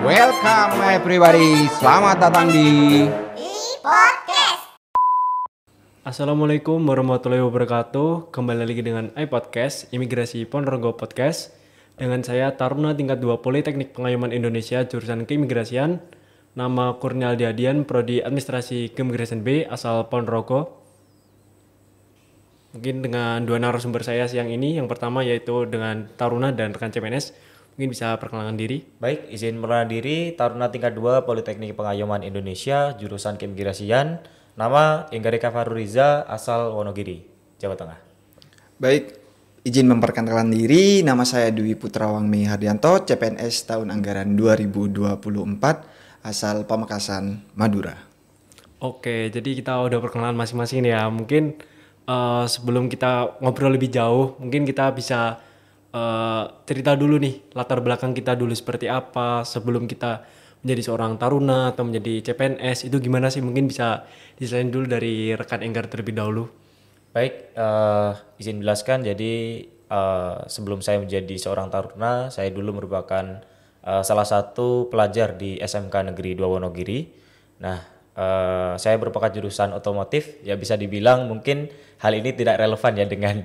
Welcome everybody, selamat datang di Podcast. Assalamualaikum warahmatullahi wabarakatuh. Kembali lagi dengan iPodcast, Imigrasi Ponorogo Podcast. Dengan saya Taruna tingkat 2 Politeknik Pengayuman Indonesia jurusan Keimigrasian. Nama Kurnial Diadian, Prodi Administrasi Keimigrasian B, asal Ponorogo. Mungkin dengan dua narasumber saya siang ini. Yang pertama yaitu dengan Taruna dan rekan CPNS. Mungkin bisa perkenalkan diri. Baik, izin perkenalan diri, Taruna tingkat 2 Politeknik Pengayuman Indonesia, jurusan Keimigrasian. Nama Enggarika Faruriza, asal Wonogiri, Jawa Tengah. Baik, izin memperkenalkan diri, nama saya Dwi Putrawangmi Hardianto, CPNS tahun anggaran 2024, asal Pamekasan, Madura. Oke, jadi kita udah perkenalan masing-masing nih ya. Mungkin sebelum kita ngobrol lebih jauh, mungkin kita bisa cerita dulu nih latar belakang kita dulu seperti apa sebelum kita menjadi seorang taruna atau menjadi CPNS itu gimana sih, mungkin bisa diselain dulu dari rekan Enggar terlebih dahulu. Baik, izin jelaskan, jadi sebelum saya menjadi seorang taruna, saya dulu merupakan salah satu pelajar di SMK Negeri 2 Wonogiri. Nah, saya merupakan jurusan otomotif, ya bisa dibilang mungkin hal ini tidak relevan ya dengan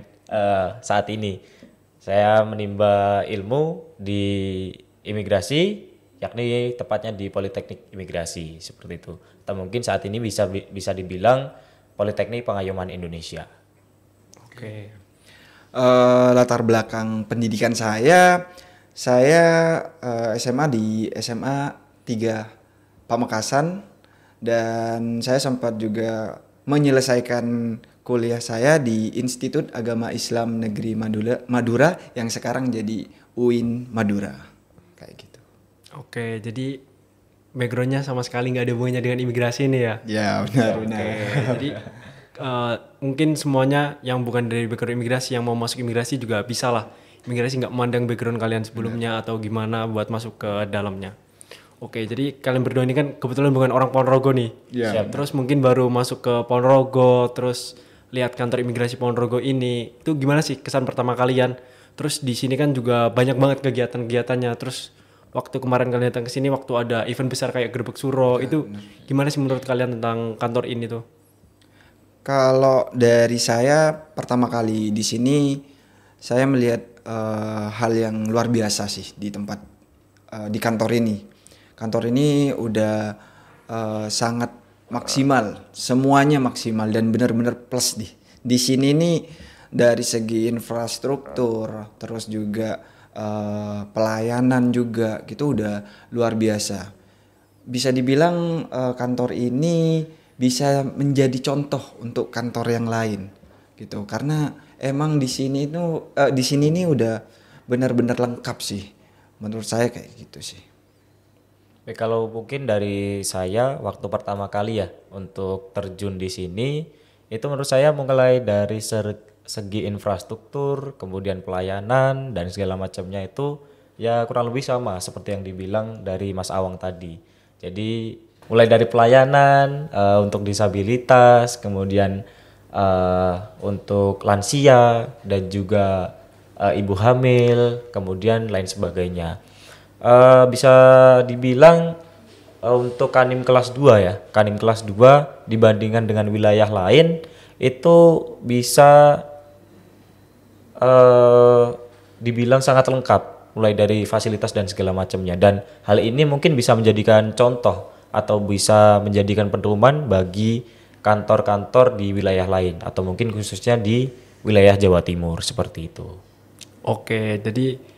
saat ini. Saya menimba ilmu di imigrasi, yakni tepatnya di Politeknik Imigrasi seperti itu. Atau mungkin saat ini bisa dibilang Politeknik Pengayuman Indonesia. Oke. Latar belakang pendidikan saya SMA di SMA 3 Pamekasan, dan saya sempat juga menyelesaikan kuliah saya di Institut Agama Islam Negeri Madura yang sekarang jadi UIN Madura, kayak gitu. Oke, jadi backgroundnya sama sekali nggak ada hubungannya dengan imigrasi nih ya? Ya, benar. Jadi mungkin semuanya yang bukan dari background imigrasi yang mau masuk imigrasi juga bisa lah. Imigrasi nggak memandang background kalian sebelumnya atau gimana buat masuk ke dalamnya. Oke, jadi kalian berdua ini kan kebetulan bukan orang Ponorogo nih. Iya. Terus mungkin baru masuk ke Ponorogo, terus lihat kantor imigrasi Ponorogo ini. Itu gimana sih kesan pertama kalian? Terus di sini kan juga banyak banget kegiatan-kegiatannya. Terus waktu kemarin kalian datang ke sini waktu ada event besar kayak Gerbek Suro, itu gimana sih menurut kalian tentang kantor ini tuh? Kalau dari saya pertama kali di sini saya melihat hal yang luar biasa sih di tempat di kantor ini. Kantor ini udah sangat maksimal, semuanya maksimal dan benar-benar plus di sini nih dari segi infrastruktur, terus juga pelayanan juga gitu udah luar biasa. Bisa dibilang kantor ini bisa menjadi contoh untuk kantor yang lain gitu, karena emang di sini nih udah benar-benar lengkap sih, menurut saya kayak gitu sih. Baik, kalau mungkin dari saya waktu pertama kali ya untuk terjun di sini, itu menurut saya mulai dari segi infrastruktur, kemudian pelayanan dan segala macamnya itu ya kurang lebih sama seperti yang dibilang dari Mas Awang tadi. Jadi mulai dari pelayanan untuk disabilitas, kemudian untuk lansia dan juga ibu hamil, kemudian lain sebagainya. Bisa dibilang untuk Kanim kelas 2 ya, Kanim kelas 2 dibandingkan dengan wilayah lain itu bisa dibilang sangat lengkap mulai dari fasilitas dan segala macamnya, dan hal ini mungkin bisa menjadikan contoh atau bisa menjadikan pedoman bagi kantor-kantor di wilayah lain atau mungkin khususnya di wilayah Jawa Timur seperti itu. Oke, jadi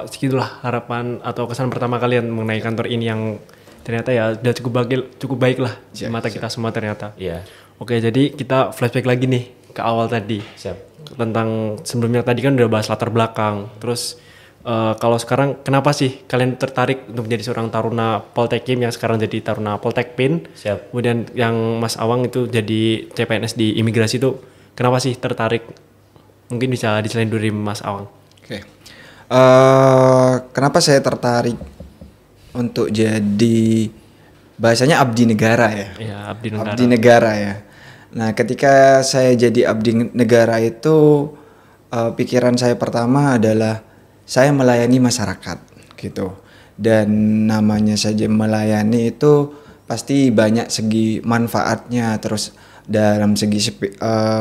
segitulah harapan atau kesan pertama kalian mengenai kantor ini yang ternyata ya udah cukup baik lah di mata kita semua ternyata. Iya. Oke, jadi kita flashback lagi nih ke awal tadi. Siap. Tentang sebelumnya tadi kan udah bahas latar belakang. Terus kalau sekarang kenapa sih kalian tertarik untuk menjadi seorang taruna Poltekim yang sekarang jadi taruna Poltekpin? Siap. Kemudian yang Mas Awang itu jadi CPNS di imigrasi itu kenapa sih tertarik? Mungkin bisa diselain dari Mas Awang. Oke. Kenapa saya tertarik untuk jadi bahasanya abdi negara ya? Iya, abdi negara. Abdi negara ya. Nah, ketika saya jadi abdi negara itu pikiran saya pertama adalah saya melayani masyarakat gitu. dan namanya saja melayani itu pasti banyak segi manfaatnya, terus dalam segi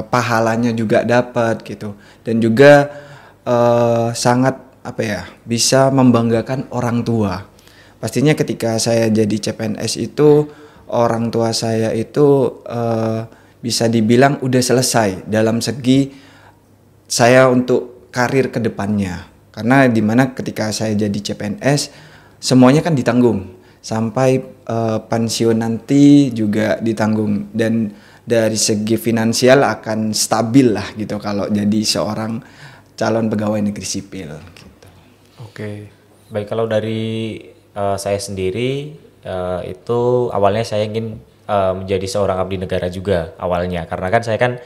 pahalanya juga dapat gitu, dan juga sangat apa ya, bisa membanggakan orang tua. Pastinya ketika saya jadi CPNS itu orang tua saya itu bisa dibilang udah selesai dalam segi saya untuk karir ke depannya. Karena dimana ketika saya jadi CPNS semuanya kan ditanggung, sampai pensiun nanti juga ditanggung, dan dari segi finansial akan stabil lah gitu kalau jadi seorang calon pegawai negeri sipil gitu. Oke. Baik, kalau dari saya sendiri itu awalnya saya ingin menjadi seorang abdi negara juga awalnya, karena kan saya kan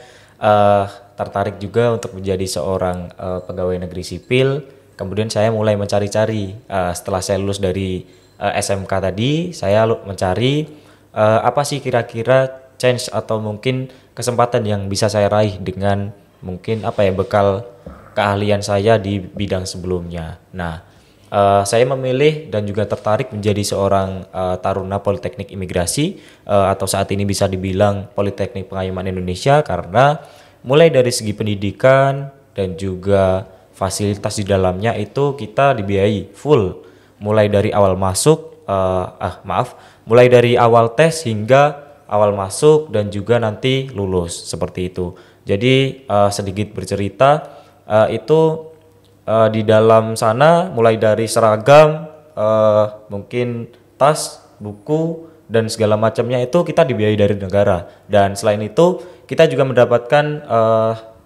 tertarik juga untuk menjadi seorang pegawai negeri sipil. Kemudian saya mulai mencari-cari setelah saya lulus dari SMK tadi, saya mencari apa sih kira-kira chance atau mungkin kesempatan yang bisa saya raih dengan mungkin apa ya, bekal keahlian saya di bidang sebelumnya. Nah, saya memilih dan juga tertarik menjadi seorang taruna Politeknik Imigrasi atau saat ini bisa dibilang Politeknik Pengayoman Indonesia, karena mulai dari segi pendidikan dan juga fasilitas di dalamnya itu kita dibiayai full, mulai dari awal masuk, mulai dari awal tes hingga awal masuk dan juga nanti lulus, seperti itu. Jadi sedikit bercerita, itu di dalam sana mulai dari seragam, mungkin tas, buku dan segala macamnya itu kita dibiayai dari negara. Dan selain itu kita juga mendapatkan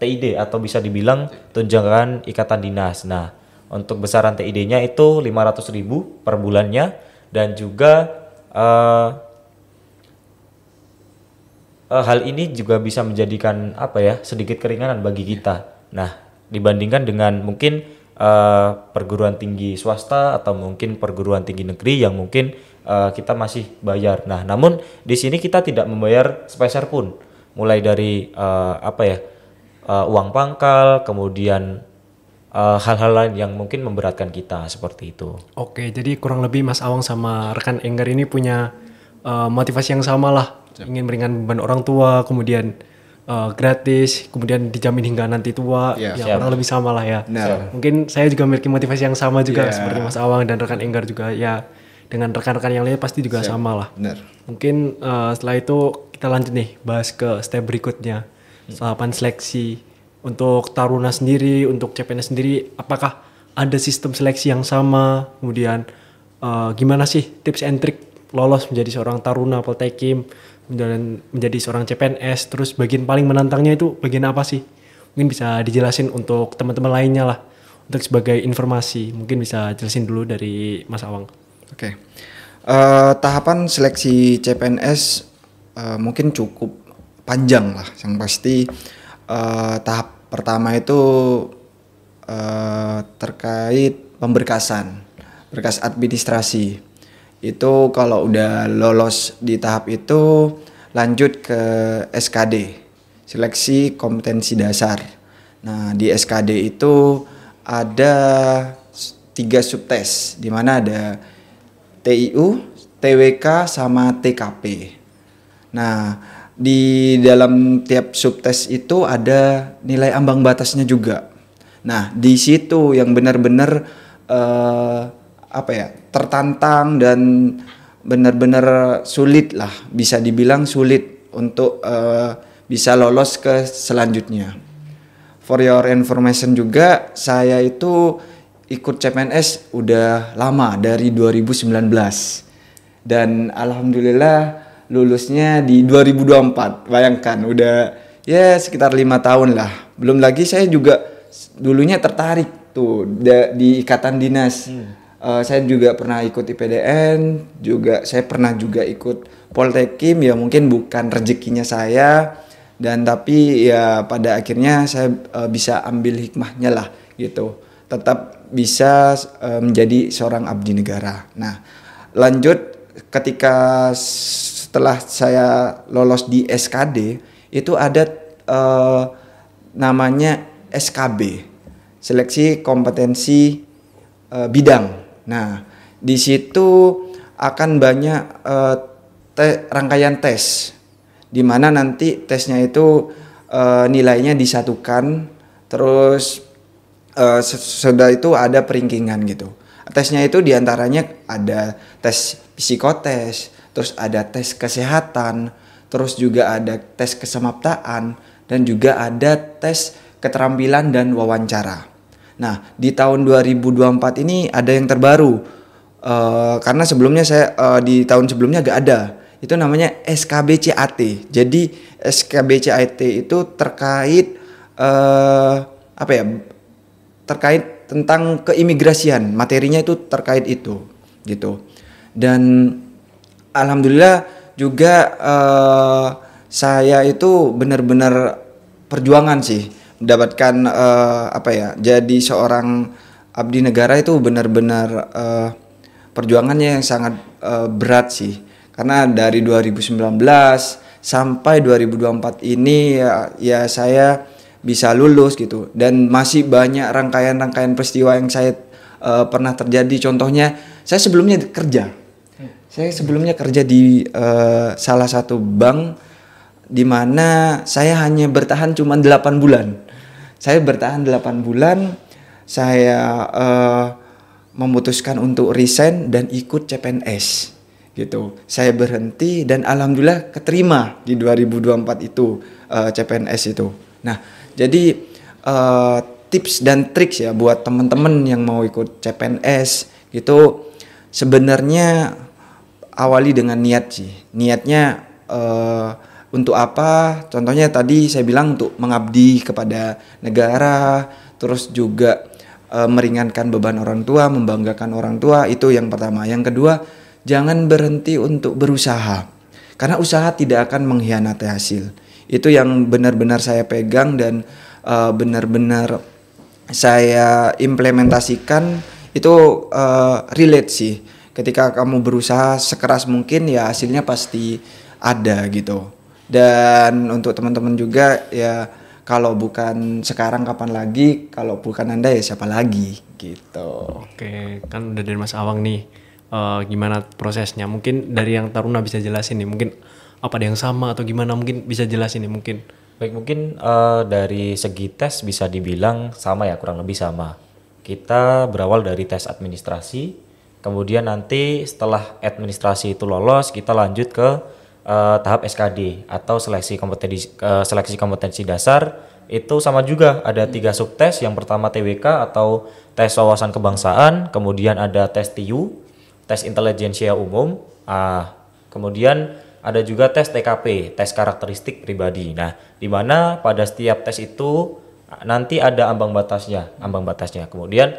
TID atau bisa dibilang tunjangan ikatan dinas. Nah, untuk besaran TID-nya itu 500.000 per bulannya, dan juga hal ini juga bisa menjadikan apa ya, sedikit keringanan bagi kita. Nah, dibandingkan dengan mungkin perguruan tinggi swasta atau mungkin perguruan tinggi negeri yang mungkin kita masih bayar. Nah, namun di sini kita tidak membayar sepeser pun, mulai dari uang pangkal, kemudian hal-hal lain yang mungkin memberatkan kita, seperti itu. Oke, jadi kurang lebih Mas Awang sama rekan Enggar ini punya motivasi yang sama lah, ingin meringankan beban orang tua, kemudian gratis, kemudian dijamin hingga nanti tua, ya kurang lebih sama lah ya. Mungkin saya juga memiliki motivasi yang sama juga seperti Mas Awang dan rekan Enggar juga ya, dengan rekan-rekan yang lain pasti juga sama lah. Mungkin setelah itu kita lanjut nih bahas ke step berikutnya, tahapan seleksi untuk taruna sendiri, untuk CPNS sendiri, apakah ada sistem seleksi yang sama, kemudian gimana sih tips and trick lolos menjadi seorang taruna Poltekim dan menjadi seorang CPNS, terus bagian paling menantangnya itu bagian apa sih? Mungkin bisa dijelasin untuk teman-teman lainnya lah, untuk sebagai informasi. Mungkin bisa jelasin dulu dari Mas Awang. Oke. Tahapan seleksi CPNS mungkin cukup panjang lah. Yang pasti tahap pertama itu terkait pemberkasan, berkas administrasi. Itu kalau udah lolos di tahap itu lanjut ke SKD, seleksi kompetensi dasar. Nah, di SKD itu ada 3 subtes, di mana ada TIU, TWK sama TKP. Nah, di dalam tiap subtes itu ada nilai ambang batasnya juga. Nah, di situ yang benar-benar tertantang dan benar-benar sulit lah, bisa dibilang sulit untuk bisa lolos ke selanjutnya. For your information juga, saya itu ikut CPNS udah lama, dari 2019, dan alhamdulillah lulusnya di 2024. Bayangkan udah ya sekitar 5 tahun lah. Belum lagi saya juga dulunya tertarik tuh di ikatan dinas. Saya juga pernah ikut IPDN, juga saya pernah juga ikut Poltekim, ya mungkin bukan rezekinya saya, dan tapi ya pada akhirnya saya bisa ambil hikmahnya lah gitu, tetap bisa menjadi seorang abdi negara. Nah, lanjut ketika setelah saya lolos di SKD itu ada namanya SKB, seleksi kompetensi bidang. Nah, Di situ akan banyak rangkaian tes, di mana nanti tesnya itu nilainya disatukan, terus sudah itu ada peringkingan gitu. Tesnya itu diantaranya ada tes psikotes, terus ada tes kesehatan, terus juga ada tes kesemaptaan, dan juga ada tes keterampilan dan wawancara. Nah, di tahun 2024 ini ada yang terbaru. Karena sebelumnya saya di tahun sebelumnya gak ada. Itu namanya SKBCAT. Jadi SKBCAT itu terkait terkait tentang keimigrasian, materinya itu terkait itu gitu. Dan alhamdulillah juga saya itu benar-benar perjuangan sih mendapatkan jadi seorang abdi negara itu benar-benar perjuangannya yang sangat berat sih. Karena dari 2019 sampai 2024 ini ya saya bisa lulus gitu, dan masih banyak rangkaian-rangkaian peristiwa yang saya pernah terjadi. Contohnya saya sebelumnya kerja di salah satu bank, di mana saya hanya bertahan cuma 8 bulan. Saya bertahan 8 bulan, saya memutuskan untuk resign dan ikut CPNS gitu. Saya berhenti dan alhamdulillah keterima di 2024 itu CPNS itu. Nah, jadi tips dan triks ya buat teman-teman yang mau ikut CPNS gitu, sebenarnya awali dengan niat sih. Niatnya untuk apa? Contohnya tadi saya bilang untuk mengabdi kepada negara, terus juga meringankan beban orang tua, membanggakan orang tua, itu yang pertama. Yang kedua, jangan berhenti untuk berusaha, karena usaha tidak akan mengkhianati hasil. Itu yang benar-benar saya pegang dan benar-benar saya implementasikan. Itu relate sih. Ketika kamu berusaha sekeras mungkin ya hasilnya pasti ada gitu. Dan untuk teman-teman juga ya, kalau bukan sekarang kapan lagi, kalau bukan Anda ya siapa lagi gitu. Oke, kan udah dari Mas Awang nih, gimana prosesnya? Mungkin dari yang Taruna bisa jelasin nih, mungkin apa ada yang sama atau gimana, mungkin bisa jelasin nih mungkin. Baik, mungkin dari segi tes bisa dibilang sama ya, kurang lebih sama. Kita berawal dari tes administrasi, kemudian nanti setelah administrasi itu lolos, kita lanjut ke tahap SKD atau seleksi kompetensi dasar. Itu sama juga, ada 3 subtes. Yang pertama TWK atau tes wawasan kebangsaan, kemudian ada tes TIU, tes intelijensia umum, kemudian ada juga tes TKP, tes karakteristik pribadi. Nah, di mana pada setiap tes itu nanti ada ambang batasnya. Kemudian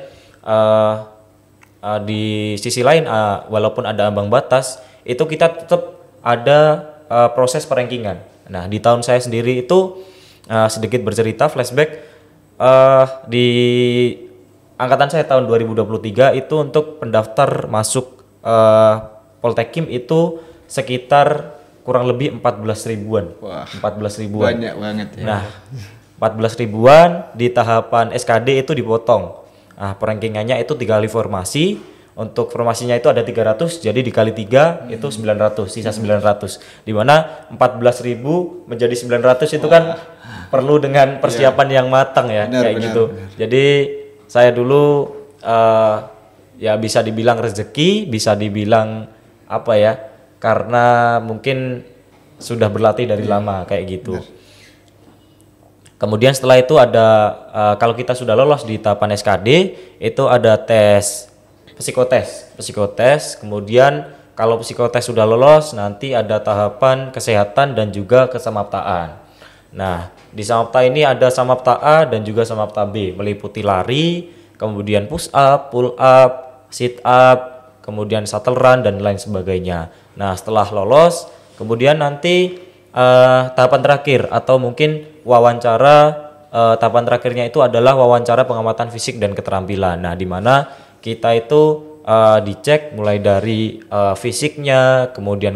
di sisi lain, walaupun ada ambang batas, itu kita tetap ada proses perankingan. Nah, di tahun saya sendiri itu sedikit bercerita flashback, di angkatan saya tahun 2023 itu untuk pendaftar masuk Poltekim itu sekitar kurang lebih 14 ribuan. Wah, 14 ribuan. Banyak banget ya. Nah, 14 ribuan di tahapan SKD itu dipotong. Nah, perankingannya itu 3 kali formasi. Untuk formasinya itu ada 300, jadi dikali 3 itu 900, sisa 900. Di mana 14.000 menjadi 900 itu kan perlu dengan persiapan yang matang ya, kayak gitu. Benar. Jadi saya dulu ya bisa dibilang rezeki, bisa dibilang apa ya, karena mungkin sudah berlatih dari lama kayak gitu. Kemudian setelah itu ada kalau kita sudah lolos di tahapan SKD, itu ada tes psikotes. Kemudian kalau psikotes sudah lolos, nanti ada tahapan kesehatan dan juga kesamaptaan. Nah, di samapta ini ada samapta A dan juga samapta B, meliputi lari, kemudian push up, pull up, sit up, kemudian shuttle run dan lain sebagainya. Nah, setelah lolos, kemudian nanti tahapan terakhir atau mungkin wawancara. Tahapan terakhirnya itu adalah wawancara pengamatan fisik dan keterampilan. Nah, di mana kita itu dicek mulai dari fisiknya, kemudian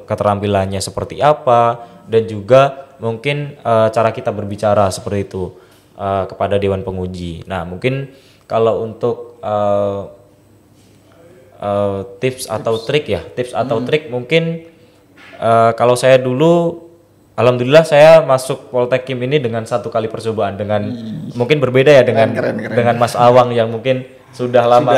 keterampilannya seperti apa, dan juga mungkin cara kita berbicara seperti itu kepada Dewan Penguji. Nah, mungkin kalau untuk tips atau trik ya. Tips atau trik mungkin kalau saya dulu, alhamdulillah saya masuk Poltekim ini dengan 1 kali percobaan, dengan mungkin berbeda ya dengan dengan Mas Awang yang mungkin sudah lama,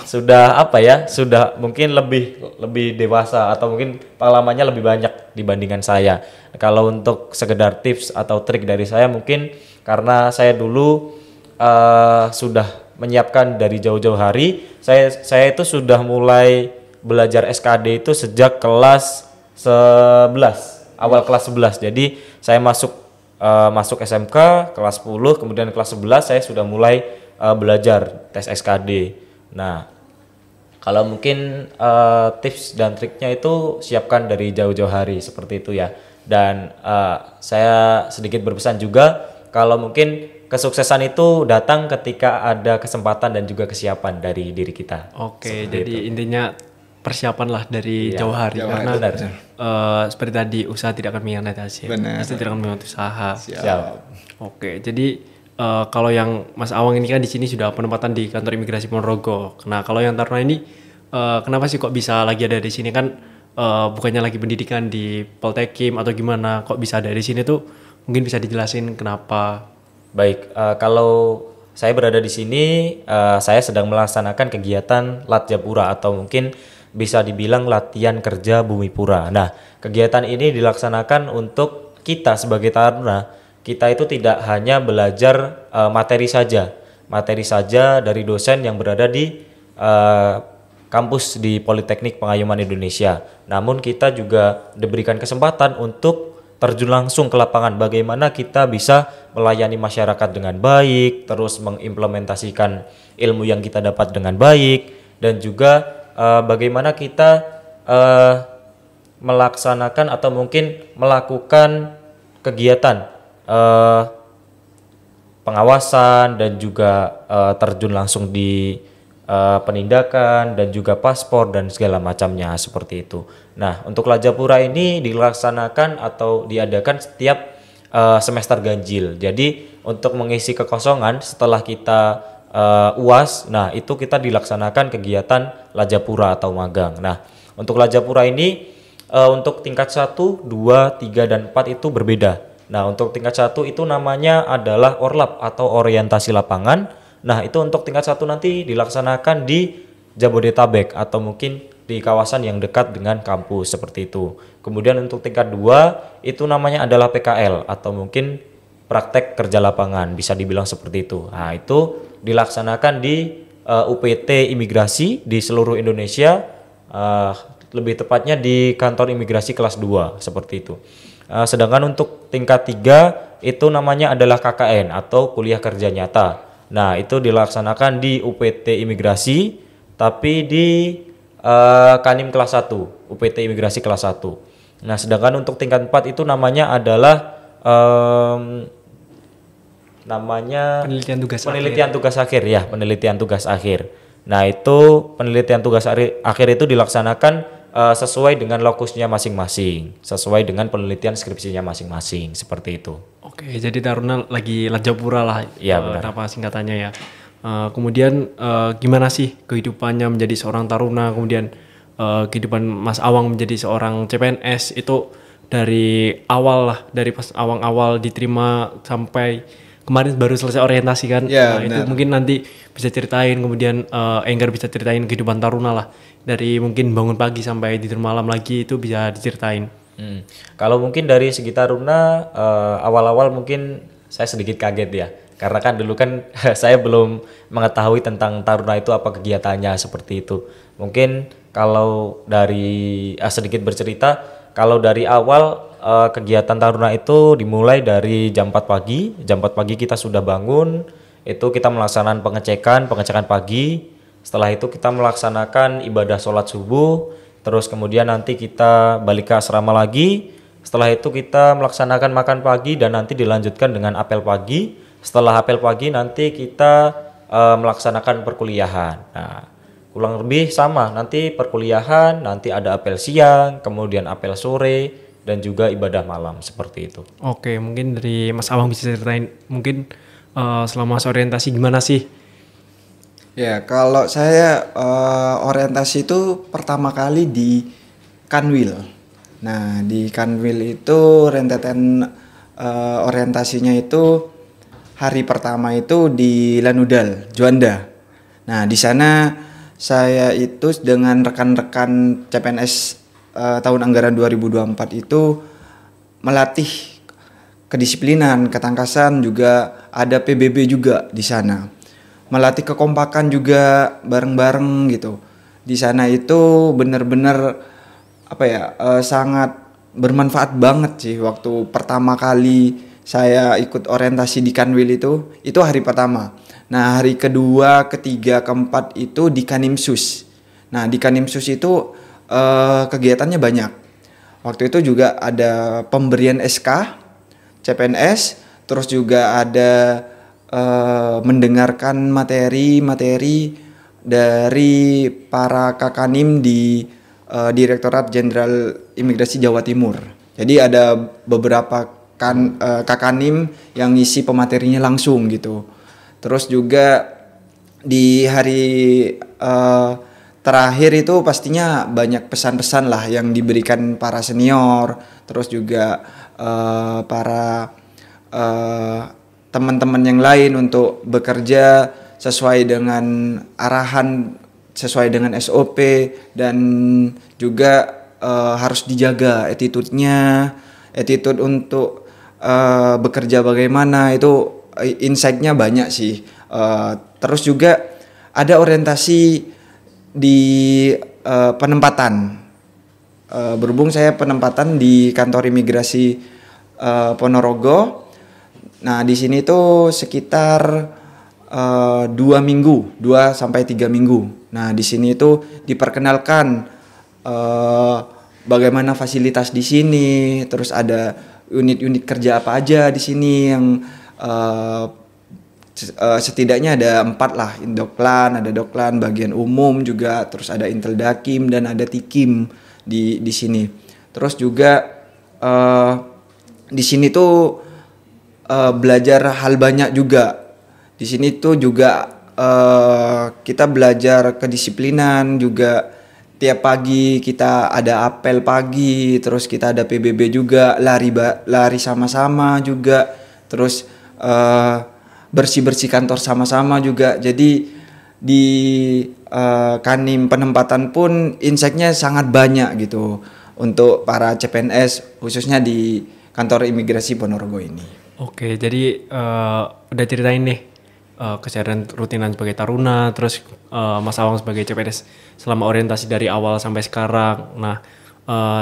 sudah apa ya, sudah mungkin lebih dewasa atau mungkin pengalamannya lebih banyak dibandingkan saya. Kalau untuk sekedar tips atau trik dari saya, mungkin karena saya dulu sudah menyiapkan dari jauh-jauh hari. Saya itu sudah mulai belajar SKD itu sejak kelas 11, awal kelas 11. Jadi saya masuk SMK kelas 10, kemudian kelas 11 saya sudah mulai belajar tes SKD. Nah, kalau mungkin tips dan triknya itu siapkan dari jauh-jauh hari seperti itu ya. Dan saya sedikit berpesan juga, kalau mungkin kesuksesan itu datang ketika ada kesempatan dan juga kesiapan dari diri kita. Oke, jadi intinya persiapan lah dari jauh hari, karena seperti tadi, usaha tidak akan mengkhianati hasil. Hasil tidak akan mengkhianati usaha. Siap. Oke, jadi kalau yang Mas Awang ini kan di sini sudah penempatan di kantor imigrasi Ponorogo. Nah, kalau yang Taruna ini kenapa sih kok bisa lagi ada di sini, kan bukannya lagi pendidikan di Poltekim atau gimana, kok bisa ada di sini tuh? Mungkin bisa dijelasin kenapa? Baik, kalau saya berada di sini, saya sedang melaksanakan kegiatan Latjapura atau mungkin bisa dibilang latihan kerja Bumipura. Nah, kegiatan ini dilaksanakan untuk kita sebagai taruna. Kita itu tidak hanya belajar materi saja dari dosen yang berada di kampus di Politeknik Pengayuman Indonesia. Namun kita juga diberikan kesempatan untuk terjun langsung ke lapangan, bagaimana kita bisa melayani masyarakat dengan baik, terus mengimplementasikan ilmu yang kita dapat dengan baik, dan juga bagaimana kita melaksanakan atau mungkin melakukan kegiatan pengawasan dan juga terjun langsung di penindakan dan juga paspor dan segala macamnya seperti itu. Nah, untuk Latjapura ini dilaksanakan atau diadakan setiap semester ganjil. Jadi untuk mengisi kekosongan setelah kita UAS, nah itu kita dilaksanakan kegiatan Latjapura atau magang. Nah, untuk Latjapura ini untuk tingkat 1, 2, 3 dan 4 itu berbeda. Nah, untuk tingkat 1 itu namanya adalah Orlap atau orientasi lapangan. Nah, itu untuk tingkat 1 nanti dilaksanakan di Jabodetabek atau mungkin di kawasan yang dekat dengan kampus seperti itu. Kemudian untuk tingkat 2 itu namanya adalah PKL atau mungkin praktek kerja lapangan, bisa dibilang seperti itu. Nah, itu dilaksanakan di UPT imigrasi di seluruh Indonesia, lebih tepatnya di kantor imigrasi kelas 2 seperti itu. Sedangkan untuk tingkat 3 itu namanya adalah KKN atau kuliah kerja nyata. Nah, itu dilaksanakan di UPT imigrasi tapi di Kanim kelas 1, UPT imigrasi kelas 1. Nah, sedangkan untuk tingkat 4 itu namanya adalah namanya penelitian tugas akhir ya, penelitian tugas akhir. Nah, itu penelitian tugas akhir itu dilaksanakan sesuai dengan lokusnya masing-masing, sesuai dengan penelitian skripsinya masing-masing, seperti itu. Oke, jadi Taruna lagi Latjapura lah, ya, benar. Apa singkatannya ya. Kemudian gimana sih kehidupannya menjadi seorang Taruna, kemudian kehidupan Mas Awang menjadi seorang CPNS itu dari awal lah, dari pas awal diterima sampai kemarin baru selesai orientasi kan. Ya, itu mungkin nanti bisa ceritain, kemudian Enggar bisa ceritain kehidupan Taruna lah, dari mungkin bangun pagi sampai tidur malam lagi, itu bisa diceritain. Kalau mungkin dari segi Taruna awal-awal mungkin saya sedikit kaget ya, karena kan dulu kan saya belum mengetahui tentang Taruna itu apa kegiatannya seperti itu. Mungkin kalau dari sedikit bercerita, kalau dari awal kegiatan Taruna itu dimulai dari jam 4 pagi. Jam 4 pagi kita sudah bangun, itu kita melaksanakan pengecekan pagi. Setelah itu kita melaksanakan ibadah sholat subuh, terus kemudian nanti kita balik ke asrama lagi. Setelah itu kita melaksanakan makan pagi dan nanti dilanjutkan dengan apel pagi. Setelah apel pagi nanti kita melaksanakan perkuliahan. Nah, kurang lebih sama, nanti perkuliahan, nanti ada apel siang, kemudian apel sore, dan juga ibadah malam, seperti itu. Oke, mungkin dari Mas Awang bisa ceritain mungkin selama masa orientasi gimana sih Ya, kalau saya orientasi itu pertama kali di Kanwil. Nah, di Kanwil itu rentetan orientasinya itu hari pertama itu di Lanudal, Juanda. Nah, di sana saya itu dengan rekan-rekan CPNS tahun anggaran 2024 itu melatih kedisiplinan, ketangkasan, juga ada PBB juga di sana. Melatih kekompakan juga bareng-bareng gitu. Di sana itu benar-benar sangat bermanfaat banget sih waktu pertama kali saya ikut orientasi di Kanwil itu hari pertama. Nah, hari kedua, ketiga, keempat itu di Kanimsus. Nah, di Kanimsus itu kegiatannya banyak. Waktu itu juga ada pemberian SK CPNS, terus juga ada mendengarkan materi-materi dari para Kakanim di Direktorat Jenderal Imigrasi Jawa Timur. Jadi ada beberapa Kakanim yang ngisi pematerinya langsung gitu. Terus juga di hari terakhir itu pastinya banyak pesan-pesan lah yang diberikan para senior, terus juga para teman-teman yang lain untuk bekerja sesuai dengan arahan, sesuai dengan SOP, dan juga harus dijaga attitude untuk bekerja bagaimana, itu insight-nya banyak sih. Terus juga ada orientasi di penempatan. Berhubung saya penempatan di kantor imigrasi Ponorogo. Nah, di sini tuh sekitar 2 minggu, 2 sampai 3 minggu. Nah, di sini tuh diperkenalkan bagaimana fasilitas di sini, terus ada unit-unit kerja apa aja di sini yang setidaknya ada 4 lah, Indoklan, ada Doklan, bagian umum juga, terus ada Intel Dakim dan ada Tikim di sini. Terus juga di sini tuh belajar hal banyak juga. Di sini tuh juga kita belajar kedisiplinan juga. Tiap pagi kita ada apel pagi, terus kita ada PBB juga, lari sama-sama juga, terus bersih-bersih kantor sama-sama juga. Jadi di Kanim penempatan pun insight-nya sangat banyak gitu untuk para CPNS, khususnya di kantor imigrasi Ponorogo ini. Oke, jadi udah ceritain nih keseharian rutinan sebagai taruna, terus Mas Awang sebagai CPNS selama orientasi dari awal sampai sekarang. Nah,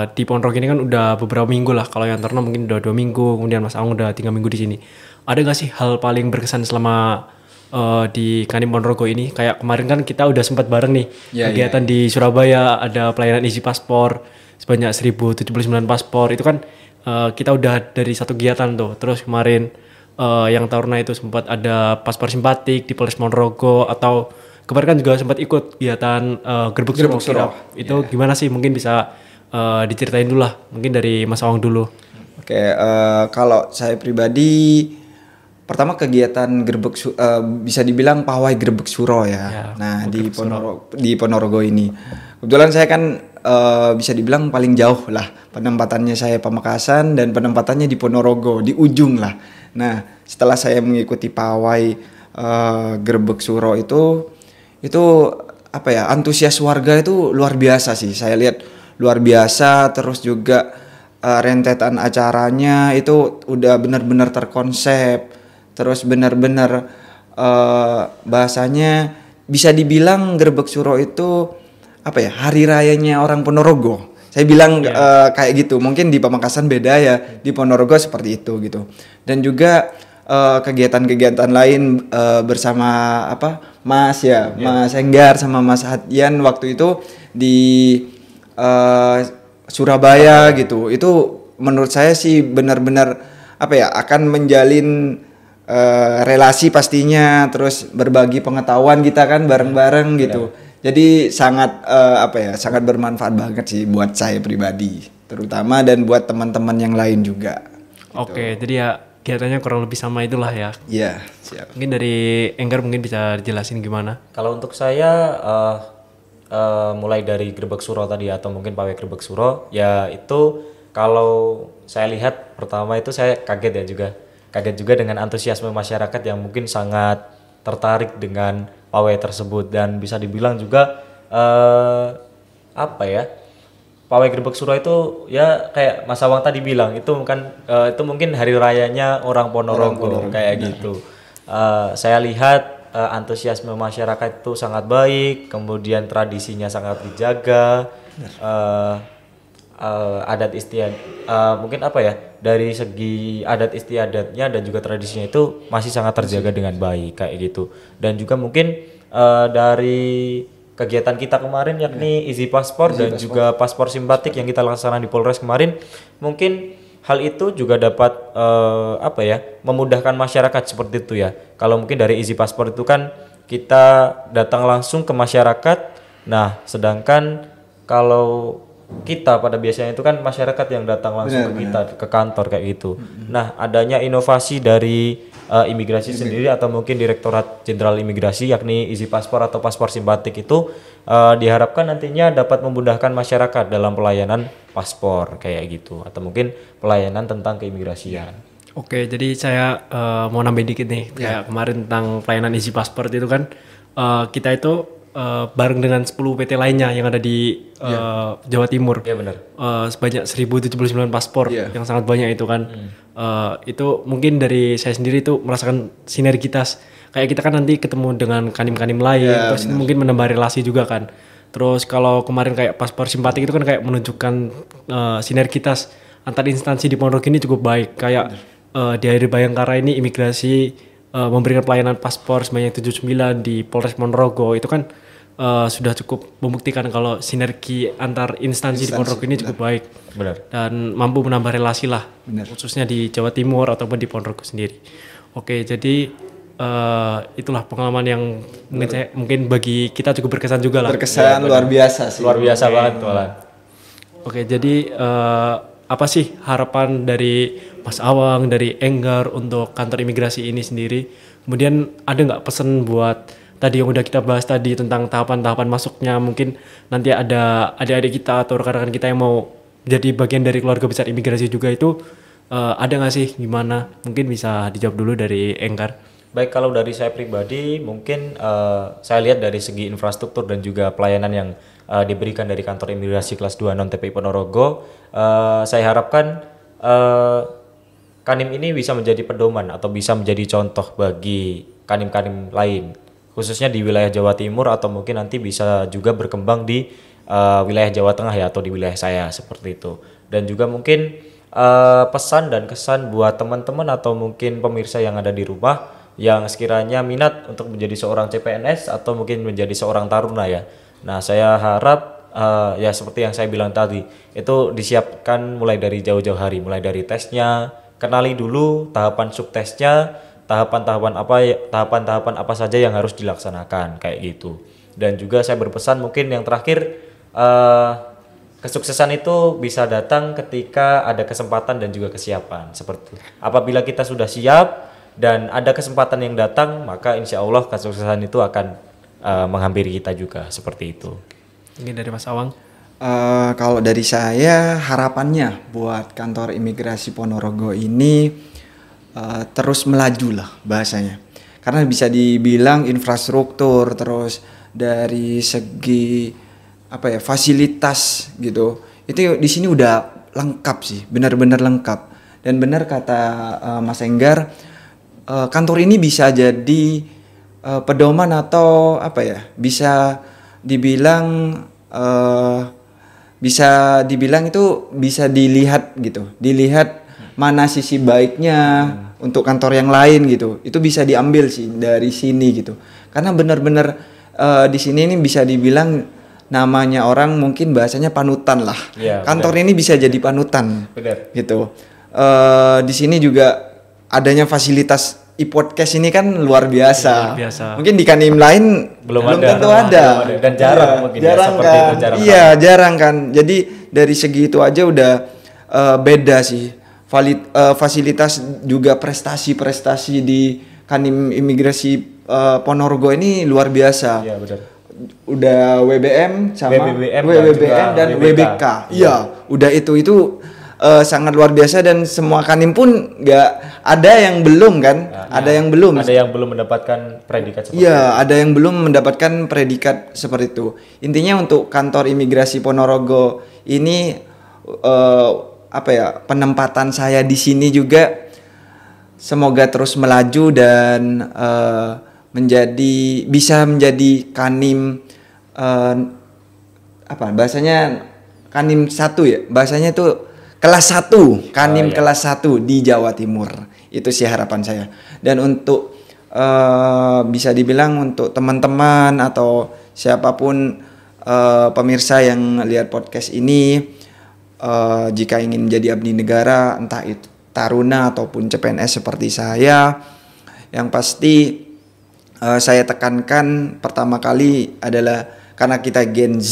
di Ponorogo ini kan udah beberapa minggu lah. Kalau yang taruna mungkin udah 2 minggu, kemudian Mas Awang udah 3 minggu di sini. Ada gak sih hal paling berkesan selama di Kanim Ponorogo ini? Kayak kemarin kan kita udah sempat bareng nih kegiatan di Surabaya, ada pelayanan isi paspor sebanyak 1079 paspor. Itu kan kita udah dari satu kegiatan tuh. Terus kemarin yang taruna itu sempat ada paspor simpatik di Polres Ponorogo, atau kemarin kan juga sempat ikut kegiatan Gerbek Suro. Itu gimana sih? Mungkin bisa diceritain dulu lah. Mungkin dari Mas Awang dulu. Oke, kalau saya pribadi pertama kegiatan bisa dibilang pawai Gerbek Suro ya. Nah, di Ponorogo ini. Kebetulan saya kan bisa dibilang paling jauh lah. Penempatannya saya Pamekasan dan penempatannya di Ponorogo, di ujung lah. Nah, setelah saya mengikuti pawai Gerbek Suro itu antusias warga itu luar biasa sih. Saya lihat luar biasa, terus juga rentetan acaranya itu udah benar-benar terkonsep, terus benar-benar bahasanya bisa dibilang Gerbek Suro itu hari rayanya orang Ponorogo. Saya bilang kayak gitu. Mungkin di Pamekasan beda ya, di Ponorogo seperti itu gitu. Dan juga kegiatan-kegiatan lain bersama Mas Enggar sama Mas Hadian waktu itu di Surabaya gitu. Itu menurut saya sih benar-benar akan menjalin relasi pastinya, terus berbagi pengetahuan kita kan bareng-bareng gitu. Jadi sangat sangat bermanfaat banget sih buat saya pribadi terutama, dan buat teman-teman yang lain juga. Oke, jadi ya kegiatannya kurang lebih sama itulah ya. Iya, siap. Mungkin dari Enggar mungkin bisa dijelasin gimana? Kalau untuk saya mulai dari Grebek Suro tadi atau mungkin pawai Grebek Suro ya itu kalau saya lihat pertama itu saya kaget juga dengan antusiasme masyarakat yang mungkin sangat tertarik dengan pawai tersebut dan bisa dibilang juga apa ya, pawai Grebek Suro itu ya kayak Mas Awang tadi bilang itu itu mungkin hari rayanya orang Ponorogo kayak gitu. Saya lihat antusiasme masyarakat itu sangat baik, kemudian tradisinya sangat dijaga, adat istiadat mungkin apa ya, dari segi adat istiadatnya dan juga tradisinya itu masih sangat terjaga dengan baik kayak gitu. Dan juga mungkin dari kegiatan kita kemarin yakni Easy Passport dan juga paspor simpatik yang kita laksanakan di Polres kemarin, mungkin hal itu juga dapat apa ya, memudahkan masyarakat seperti itu ya. Kalau mungkin dari Easy Passport itu kan kita datang langsung ke masyarakat. Nah, sedangkan kalau kita pada biasanya itu kan masyarakat yang datang langsung ke kita ke kantor kayak gitu. Nah, adanya inovasi dari imigrasi sendiri atau mungkin Direktorat Jenderal Imigrasi yakni Easy Passport atau paspor simpatik itu diharapkan nantinya dapat memudahkan masyarakat dalam pelayanan paspor kayak gitu atau mungkin pelayanan tentang keimigrasian. Oke, jadi saya mau nambahin dikit nih. Kayak kemarin tentang pelayanan Easy Passport itu kan kita itu bareng dengan 10 PT lainnya yang ada di Jawa Timur. Iya benar. Sebanyak 1079 paspor yang sangat banyak itu kan. Itu mungkin dari saya sendiri itu merasakan sinergitas. Kayak kita kan nanti ketemu dengan kanim-kanim lain, terus itu mungkin menambah relasi juga kan. Terus kalau kemarin kayak paspor simpatik itu kan kayak menunjukkan sinergitas antar instansi di Ponorogo ini cukup baik. Kayak di Air Bayangkara ini imigrasi memberikan pelayanan paspor sebanyak 79 di Polres Ponorogo itu kan sudah cukup membuktikan kalau sinergi antar instansi di Ponorogo ini cukup baik. Benar. Dan mampu menambah relasi lah, khususnya di Jawa Timur ataupun di Ponorogo sendiri. Oke, jadi itulah pengalaman yang mungkin bagi kita cukup berkesan juga lah. Berkesan luar biasa sih. Luar biasa banget tuh. Oke, jadi apa sih harapan dari Mas Awang, dari Enggar untuk kantor imigrasi ini sendiri? Kemudian ada nggak pesan buat tadi yang udah kita bahas tadi tentang tahapan-tahapan masuknya? Mungkin nanti ada adik-adik kita atau rekan-rekan kita yang mau jadi bagian dari keluarga besar imigrasi juga itu ada nggak sih, gimana? Mungkin bisa dijawab dulu dari Enggar. Baik, kalau dari saya pribadi mungkin saya lihat dari segi infrastruktur dan juga pelayanan yang diberikan dari kantor imigrasi kelas 2 non TPI Ponorogo, saya harapkan Kanim ini bisa menjadi pedoman atau bisa menjadi contoh bagi kanim-kanim lain, khususnya di wilayah Jawa Timur atau mungkin nanti bisa juga berkembang di wilayah Jawa Tengah ya, atau di wilayah saya seperti itu. Dan juga mungkin pesan dan kesan buat teman-teman atau mungkin pemirsa yang ada di rumah yang sekiranya minat untuk menjadi seorang CPNS atau mungkin menjadi seorang taruna ya. Nah, saya harap ya seperti yang saya bilang tadi, itu disiapkan mulai dari jauh-jauh hari, mulai dari tesnya, kenali dulu tahapan subtesnya, tahapan-tahapan apa saja yang harus dilaksanakan kayak gitu. Dan juga saya berpesan mungkin yang terakhir, kesuksesan itu bisa datang ketika ada kesempatan dan juga kesiapan seperti itu. Apabila kita sudah siap dan ada kesempatan yang datang, maka insya Allah kesuksesan itu akan menghampiri kita juga seperti itu. Mungkin dari Mas Awang. Kalau dari saya harapannya buat kantor imigrasi Ponorogo ini terus melaju lah bahasanya, karena bisa dibilang infrastruktur, terus dari segi apa ya, fasilitas gitu, itu di sini udah lengkap sih, benar-benar lengkap. Dan benar kata Mas Enggar, kantor ini bisa jadi pedoman atau apa ya, bisa dibilang itu bisa dilihat gitu, dilihat mana sisi baiknya untuk kantor yang lain gitu, itu bisa diambil sih dari sini gitu. Karena benar-benar di sini ini bisa dibilang namanya orang mungkin bahasanya panutan lah. Ya, kantor ini bisa jadi panutan. Benar. Gitu. Di sini juga adanya fasilitas e-podcast ini kan luar biasa. Mungkin di kanim lain belum tentu ada. Dan jarang mungkin jarang seperti kan. Itu jarang. Iya, jarang kan. Jadi dari segi itu aja udah beda sih fasilitas juga prestasi-prestasi di Kandim Imigrasi Ponorogo ini luar biasa. Iya, benar. Udah WBM sama WBBM dan juga WBK. Iya, udah itu sangat luar biasa dan semua Kandim pun nggak ada yang belum kan? Ada yang belum. Ada yang belum mendapatkan predikat seperti Iya, ada yang belum mendapatkan predikat seperti itu. Intinya untuk kantor imigrasi Ponorogo ini penempatan saya di sini juga semoga terus melaju dan bisa menjadi Kandim bahasanya Kandim 1 ya. Bahasanya itu kelas 1, Kandim kelas 1 di Jawa Timur. Itu sih harapan saya. Dan untuk bisa dibilang untuk teman-teman atau siapapun pemirsa yang lihat podcast ini, jika ingin menjadi abdi negara, entah itu taruna ataupun CPNS seperti saya, yang pasti saya tekankan pertama kali adalah karena kita Gen Z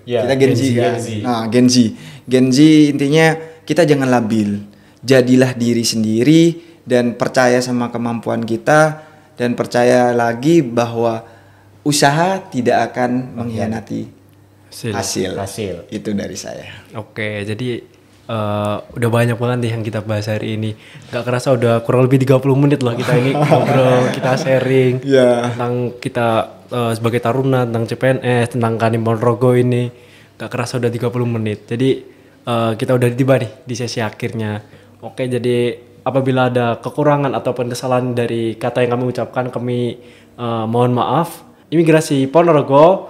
ya. Kita Gen Z kan. Nah, Gen Z intinya kita jangan labil. Jadilah diri sendiri dan percaya sama kemampuan kita dan percaya lagi bahwa usaha tidak akan mengkhianati hasil. Itu dari saya. Oke, jadi udah banyak banget nih yang kita bahas hari ini. Gak kerasa udah kurang lebih 30 menit loh kita ini ngobrol, kita sharing tentang kita sebagai taruna, tentang CPNS, tentang Kandim Ponorogo ini. Gak kerasa udah 30 menit. Jadi kita udah tiba nih di sesi akhirnya. Oke, jadi apabila ada kekurangan ataupun kesalahan dari kata yang kami ucapkan, kami mohon maaf. Imigrasi Ponorogo,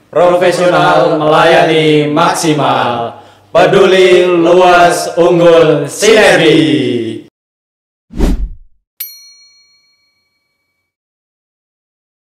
profesional, melayani maksimal, peduli, luas, unggul, sinergi.